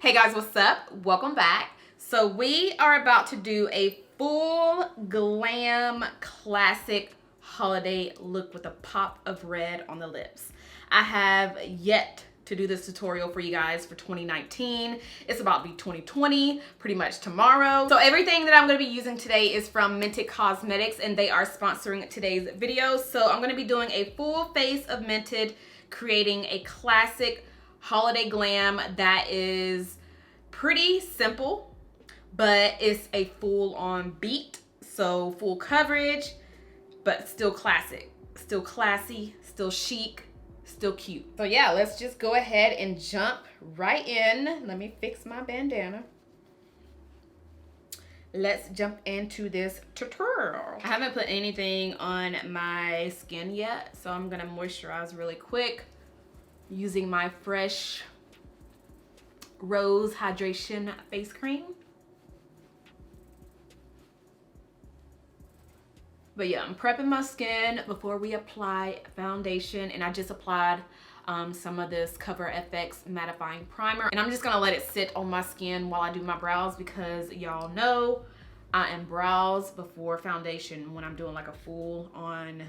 Hey guys, what's up? Welcome back. So we are about to do a full glam classic holiday look with a pop of red on the lips. I have yet to do this tutorial for you guys for 2019. It's about to be 2020 pretty much tomorrow. So everything that I'm going to be using today is from Mented Cosmetics, and they are sponsoring today's video. So I'm going to be doing a full face of Mented, creating a classic holiday glam that is pretty simple, but it's a full-on beat, so full coverage, but still classic, still classy, still chic, still cute. So yeah, let's just go ahead and jump right in. Let me fix my bandana. Let's jump into this tutorial. I haven't put anything on my skin yet, so I'm gonna moisturize really quick using my fresh Rose Hydration Face Cream. But yeah, I'm prepping my skin before we apply foundation, and I just applied some of this Cover FX mattifying primer, and I'm just gonna let it sit on my skin while I do my brows, because y'all know I am brows before foundation when I'm doing like a full on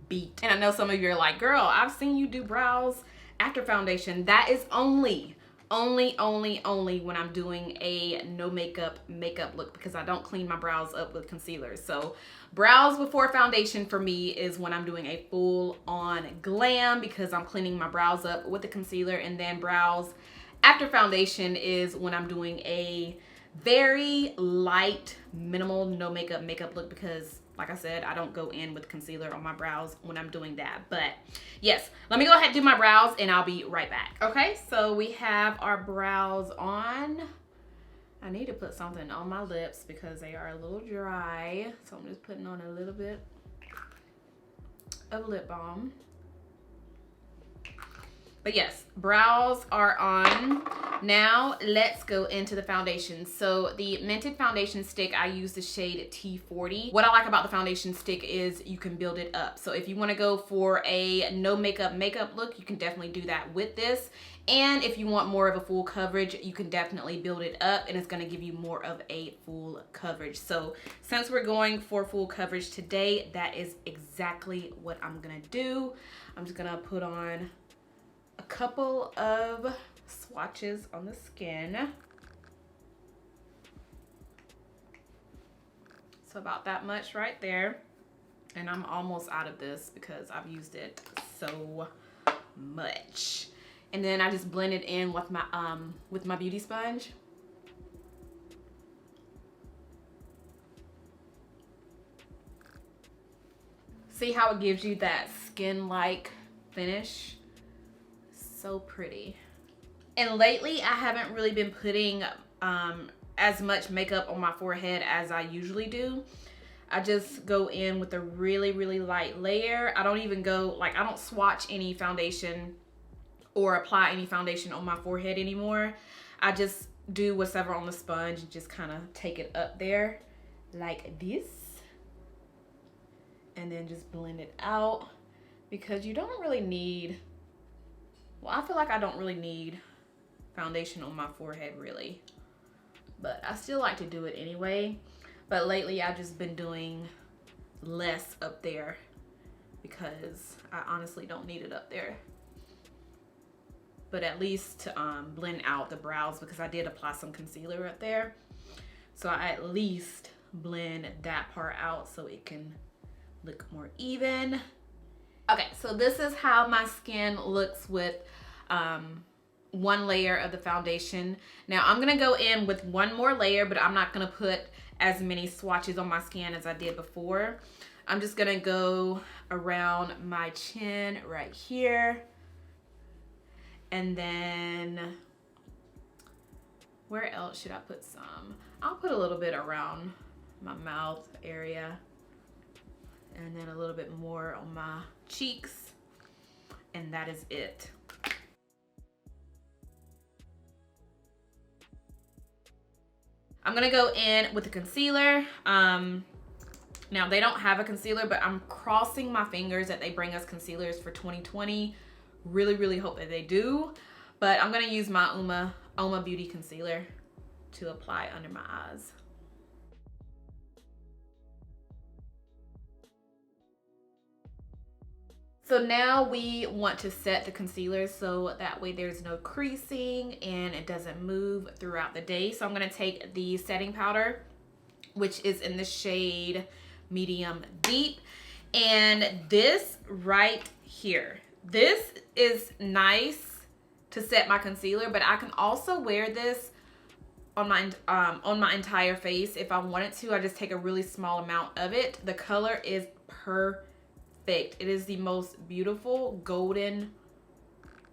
beat. And I know some of you are like, girl, I've seen you do brows after foundation. That is only when I'm doing a no makeup look, because I don't clean my brows up with concealer. So brows before foundation for me is when I'm doing a full on glam, because I'm cleaning my brows up with the concealer. And then brows after foundation is when I'm doing a very light, minimal, no makeup look, because like I said, I don't go in with concealer on my brows when I'm doing that. But yes, let me go ahead and do my brows and I'll be right back. Okay, so we have our brows on. I need to put something on my lips because they are a little dry. So I'm just putting on a little bit of lip balm. But yes, brows are on. Now let's go into the foundation. So the Mented foundation stick, I use the shade T40. What I like about the foundation stick is you can build it up. So if you want to go for a no makeup look, you can definitely do that with this. And if you want more of a full coverage, you can definitely build it up, and it's going to give you more of a full coverage. So since we're going for full coverage today, that is exactly what I'm going to do. I'm just going to put on a couple of swatches on the skin. So about that much right there. And I'm almost out of this because I've used it so much. And then I just blend it in with my beauty sponge. See how it gives you that skin-like finish? So pretty. And lately I haven't really been putting as much makeup on my forehead as I usually do. I just go in with a really light layer. I don't even go, like, I don't swatch any foundation or apply any foundation on my forehead anymore. I just do whatever on the sponge and just kind of take it up there like this, and then just blend it out, because you don't really need, well, I feel like I don't really need foundation on my forehead really, but I still like to do it anyway. But lately I've just been doing less up there because I honestly don't need it up there. But at least to blend out the brows, because I did apply some concealer up there. So I at least blend that part out so it can look more even. Okay, so this is how my skin looks with one layer of the foundation. Now I'm gonna go in with one more layer, but I'm not gonna put as many swatches on my skin as I did before. I'm just gonna go around my chin right here. And then where else should I put some? I'll put a little bit around my mouth area, and then a little bit more on my cheeks, and that is it. I'm gonna go in with the concealer. Now they don't have a concealer, but I'm crossing my fingers that they bring us concealers for 2020. Really hope that they do. But I'm gonna use my Oma Beauty Concealer to apply under my eyes. So now we want to set the concealer so that way there's no creasing and it doesn't move throughout the day. So I'm gonna take the setting powder, which is in the shade Medium Deep. And this right here, this is nice to set my concealer, but I can also wear this on my entire face if I wanted to. I just take a really small amount of it. The color is perfect. It is the most beautiful golden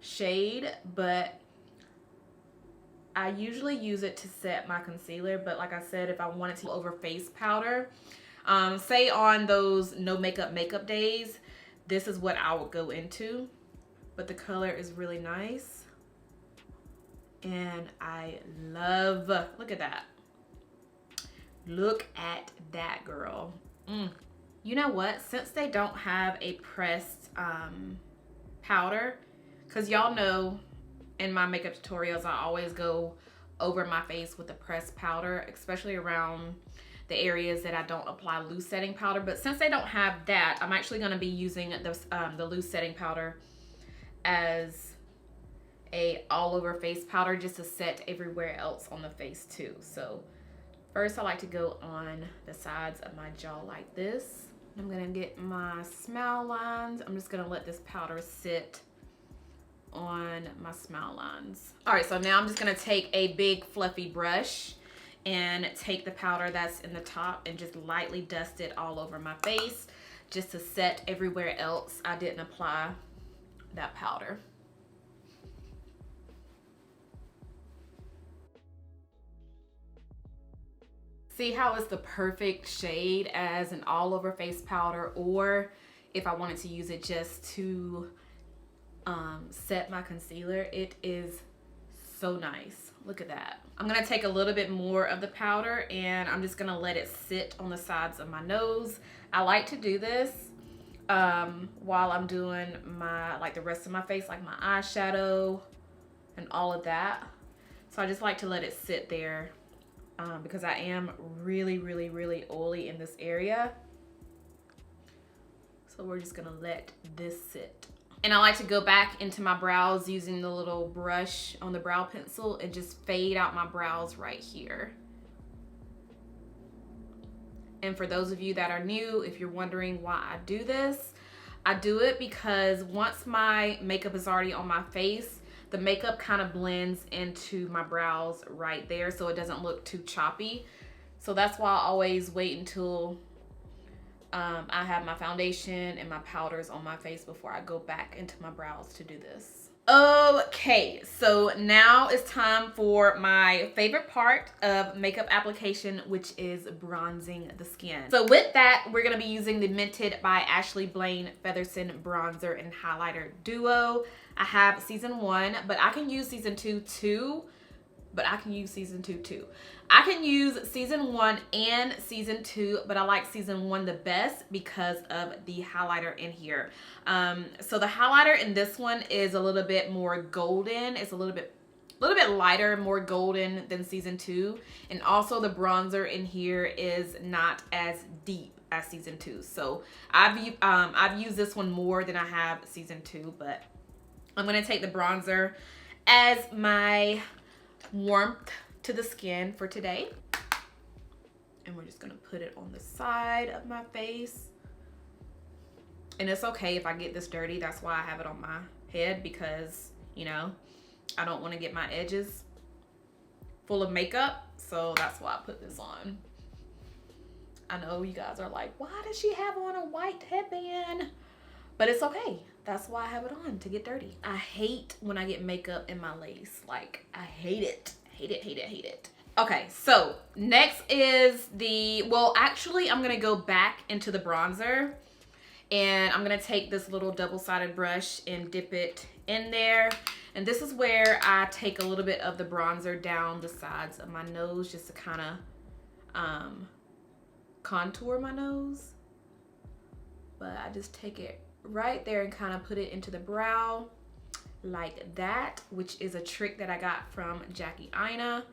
shade, but I usually use it to set my concealer. But like I said, if I wanted to over face powder, say on those no makeup days, this is what I would go into. But the color is really nice. And I love, look at that. Look at that, girl. You know what? Since they don't have a pressed powder, because y'all know in my makeup tutorials, I always go over my face with a pressed powder, especially around the areas that I don't apply loose setting powder. But since they don't have that, I'm actually going to be using the loose setting powder as a all over face powder just to set everywhere else on the face too. So first I like to go on the sides of my jaw like this. I'm gonna get my smile lines. I'm just gonna let this powder sit on my smile lines. All right, so now I'm just gonna take a big fluffy brush and take the powder that's in the top and just lightly dust it all over my face just to set everywhere else I didn't apply that powder. See how it's the perfect shade as an all over face powder, or if I wanted to use it just to set my concealer. It is so nice. Look at that. I'm gonna take a little bit more of the powder and I'm just gonna let it sit on the sides of my nose. I like to do this while I'm doing my, like the rest of my face, like my eyeshadow and all of that. So I just like to let it sit there because I am really oily in this area. So we're just gonna let this sit. And I like to go back into my brows using the little brush on the brow pencil and just fade out my brows right here. And for those of you that are new, if you're wondering why I do this, I do it because once my makeup is already on my face, the makeup kind of blends into my brows right there so it doesn't look too choppy. So that's why I always wait until I have my foundation and my powders on my face before I go back into my brows to do this. Okay, so now it's time for my favorite part of makeup application, which is bronzing the skin. So with that, we're gonna be using the Mented by Ashley Blaine Featherston Bronzer and Highlighter Duo. I have season 1, but I can use season 2 too. I can use season 1 and season 2, but I like season 1 the best because of the highlighter in here. So the highlighter in this one is a little bit more golden. It's a little bit lighter, more golden than season 2. And also the bronzer in here is not as deep as season 2. So I've used this one more than I have season 2, but I'm gonna take the bronzer as my warmth to the skin for today. And we're just gonna put it on the side of my face. And it's okay if I get this dirty. That's why I have it on my head, because, you know, I don't want to get my edges full of makeup. So that's why I put this on. I know you guys are like, why does she have on a white headband? But it's okay. That's why I have it on, to get dirty. I hate when I get makeup in my lace. Like, I hate it. Hate it. Okay, so next is the, well, actually, I'm gonna go back into the bronzer and I'm gonna take this little double-sided brush and dip it in there. And this is where I take a little bit of the bronzer down the sides of my nose just to kind of contour my nose. But I just take it right there and kind of put it into the brow. like that, which is a trick that I got from Jackie Aina.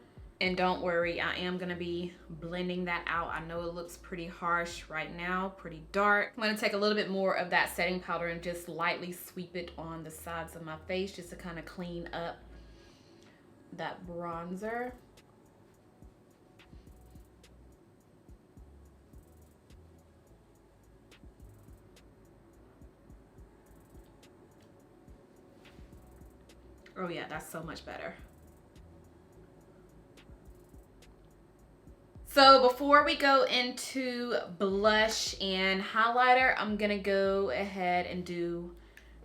And don't worry, I am gonna be blending that out. I know it looks pretty harsh right now, pretty dark. I'm gonna take a little bit more of that setting powder and just lightly sweep it on the sides of my face just to kind of clean up that bronzer. Oh yeah, that's so much better. So before we go into blush and highlighter, I'm gonna go ahead and do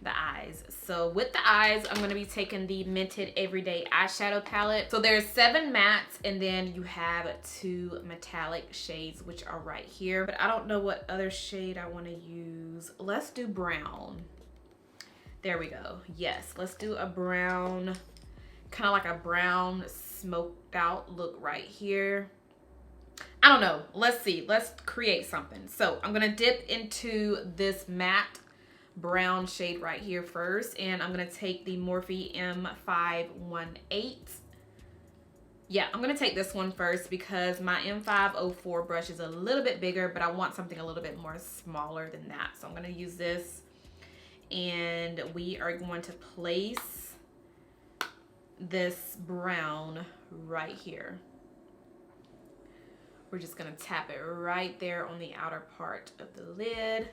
the eyes. So with the eyes, I'm gonna be taking the Mented Everyday Eyeshadow Palette. So there's 7 mattes and then you have 2 metallic shades, which are right here. But I don't know what other shade I wanna use. Let's do brown. There we go. Yes, let's do a brown, kind of like a brown smoked out look right here. I don't know. Let's see. Let's create something. So I'm going to dip into this matte brown shade right here first. And I'm going to take the Morphe M518. Yeah, I'm going to take this one first because my M504 brush is a little bit bigger, but I want something a little bit more smaller than that. So I'm going to use this. And we are going to place this brown right here. We're just gonna tap it right there on the outer part of the lid.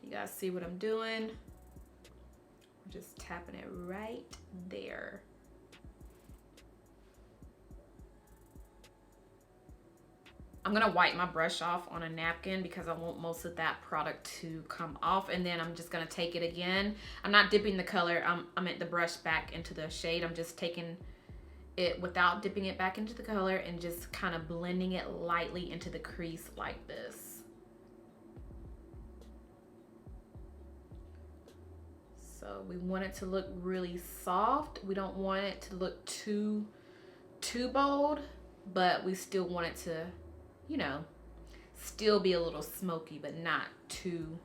Do you guys see what I'm doing? We're just tapping it right there. I'm gonna wipe my brush off on a napkin because I want most of that product to come off, and then I'm just gonna take it again. I'm not dipping the color, I meant the brush back into the shade. I'm just taking it without dipping it back into the color and just kind of blending it lightly into the crease like this. So we want it to look really soft. We don't want it to look too bold, but we still want it to, you know, still be a little smoky, but not too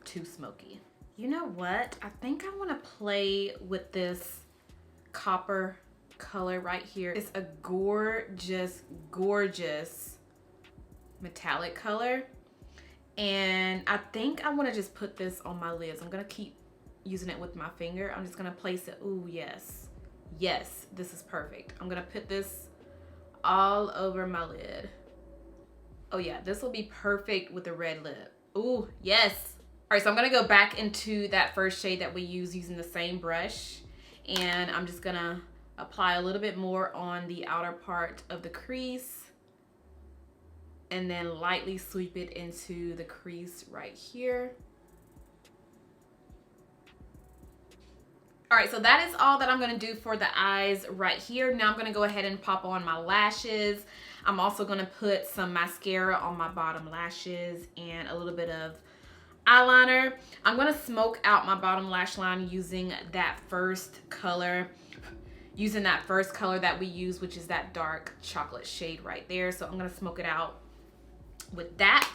smoky. You know what? I think I want to play with this copper color right here. It's a gorgeous metallic color, and I think I want to just put this on my lids. I'm gonna keep using it with my finger. I'm just gonna place it. Ooh, yes, this is perfect. I'm gonna put this all over my lid. Oh yeah, this will be perfect with the red lip. Ooh, yes. All right, so I'm gonna go back into that first shade that we use using the same brush, and I'm just gonna apply a little bit more on the outer part of the crease and then lightly sweep it into the crease right here. All right, so that is all that I'm gonna do for the eyes right here. Now I'm gonna go ahead and pop on my lashes. I'm also gonna put some mascara on my bottom lashes and a little bit of eyeliner. I'm gonna smoke out my bottom lash line using that first color that we use, which is that dark chocolate shade right there. So I'm gonna smoke it out with that,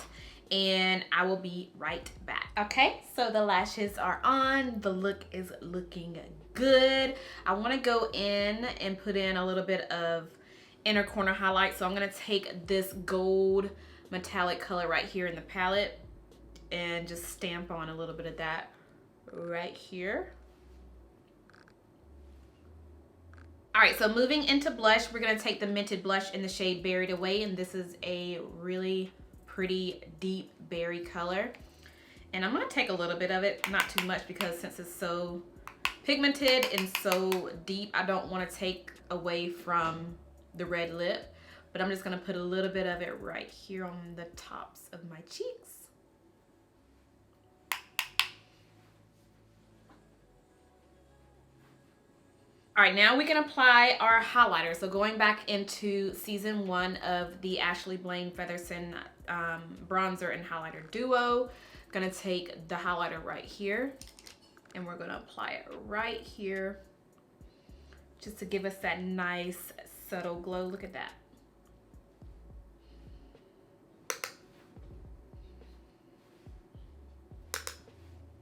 and I will be right back. Okay, so the lashes are on. The look is looking good. I wanna go in and put in a little bit of inner corner highlight. So I'm gonna take this gold metallic color right here in the palette and just stamp on a little bit of that right here. All right, so moving into blush, we're gonna take the Mented blush in the shade Berried Away, and this is a really pretty deep berry color. And I'm gonna take a little bit of it, not too much, because since it's so pigmented and so deep, I don't wanna take away from the red lip, but I'm just gonna put a little bit of it right here on the tops of my cheeks. All right, now we can apply our highlighter. So going back into season 1 of the Ashley Blaine Featherston bronzer and highlighter duo, I'm gonna take the highlighter right here and we're gonna apply it right here just to give us that nice subtle glow. Look at that.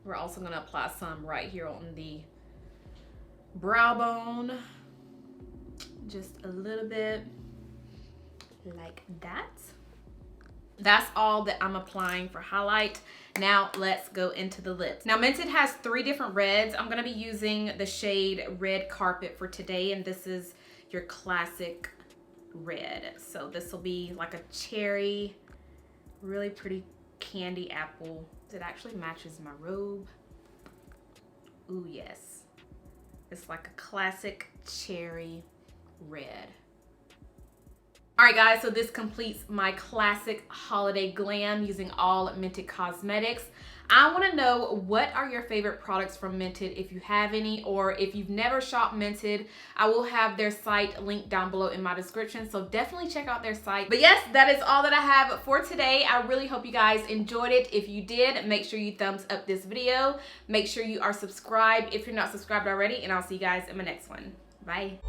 We're also gonna apply some right here on the brow bone, just a little bit like that. That's all that I'm applying for highlight. Now let's go into the lips. Now Mented has 3 different reds. I'm gonna be using the shade Red Carpet for today, and this is your classic red. So this will be like a cherry, really pretty candy apple. It actually matches my robe. Ooh, yes. It's like a classic cherry red. All right, guys, so this completes my classic holiday glam using all Mented Cosmetics. I want to know, what are your favorite products from Mented, if you have any, or if you've never shopped Mented, I will have their site linked down below in my description, so definitely check out their site. But yes, that is all that I have for today. I really hope you guys enjoyed it. If you did, make sure you thumbs up this video. Make sure you are subscribed if you're not subscribed already, and I'll see you guys in my next one. Bye.